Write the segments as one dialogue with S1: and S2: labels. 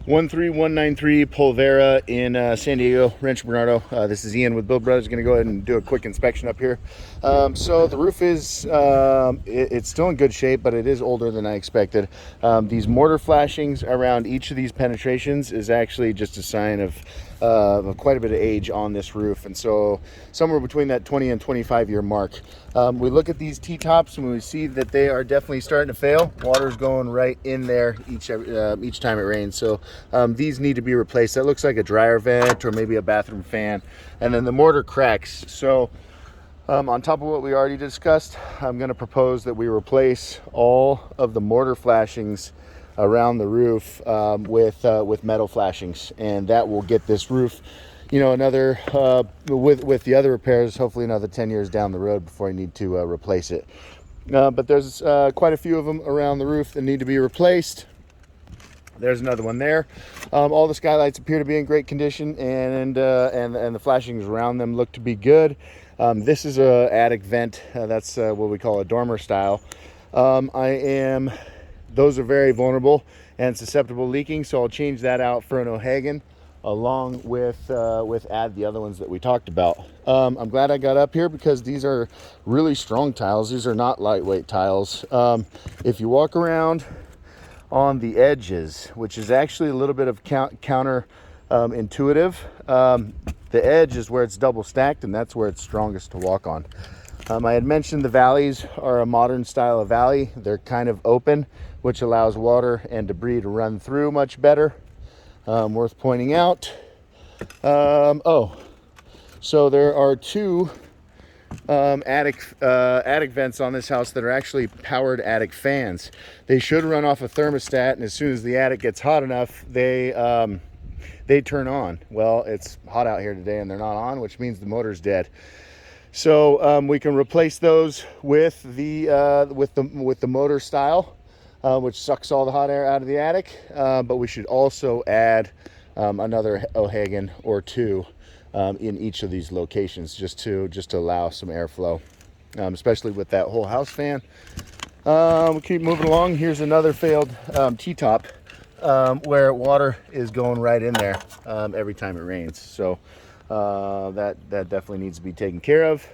S1: 13193 Polvera in San Diego, Rancho Bernardo. This is Ian with Build Brothers. Going to go ahead and do a quick inspection up here. So the roof is it's still in good shape, but it is older than I expected. These mortar flashings around each of these penetrations is actually just a sign of quite a bit of age on this roof, and so somewhere between that 20 and 25 year mark. We look at these T-tops and we see that they are definitely starting to fail. Water's going right in there each time it rains, so these need to be replaced. That looks like a dryer vent or maybe a bathroom fan. And then the mortar cracks. So on top of what we already discussed, I'm going to propose that we replace all of the mortar flashings around the roof with metal flashings, and that will get this roof, you know, another with the other repairs, hopefully another 10 years down the road before I need to replace it. But there's quite a few of them around the roof that need to be replaced. There's another one there. All the skylights appear to be in great condition, and the flashings around them look to be good. This is a attic vent. That's what we call a dormer style. Those are very vulnerable and susceptible to leaking, so I'll change that out for an O'Hagan along with add the other ones that we talked about. I'm glad I got up here because these are really strong tiles. These are not lightweight tiles. If you walk around on the edges, which is actually a little bit of counter intuitive, the edge is where it's double stacked, and that's where it's strongest to walk on. I had mentioned the valleys are a modern style of valley. They're kind of open, which allows water and debris to run through much better. Worth pointing out. So there are two attic vents on this house that are actually powered attic fans. They should run off a thermostat, and as soon as the attic gets hot enough, they turn on. Well, it's hot out here today and they're not on, which means the motor's dead. So we can replace those with the motor style, which sucks all the hot air out of the attic. But we should also add another O'Hagan or two in each of these locations, just to allow some airflow, especially with that whole house fan. We'll keep moving along. Here's another failed T-top where water is going right in there every time it rains. So that definitely needs to be taken care of.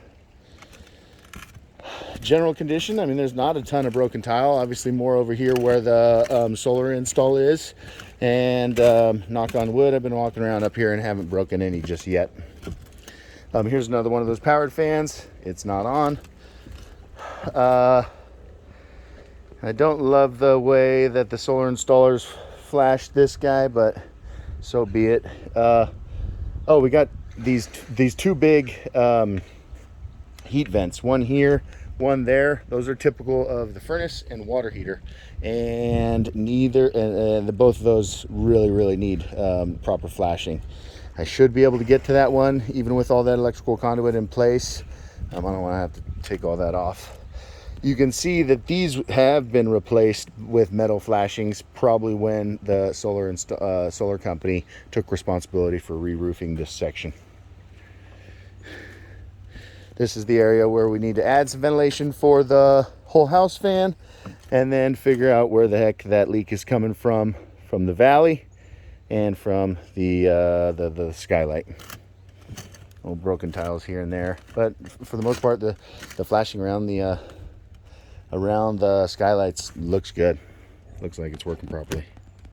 S1: General condition, I mean, there's not a ton of broken tile. Obviously more over here where the solar install is, and knock on wood, I've been walking around up here and haven't broken any just yet. Here's another one of those powered fans. It's not on. I don't love the way that the solar installers flash this guy, but so be it. Oh, we got these two big heat vents, one here, one there. Those are typical of the furnace and water heater, and both of those really need proper flashing. I should be able to get to that one even with all that electrical conduit in place. I don't want to have to take all that off. You can see that these have been replaced with metal flashings, probably when the solar company took responsibility for re-roofing this section. This is the area where we need to add some ventilation for the whole house fan, and then figure out where the heck that leak is coming from the valley and from the skylight. Little broken tiles here and there, but for the most part, the flashing around the skylights looks good. Looks like it's working properly.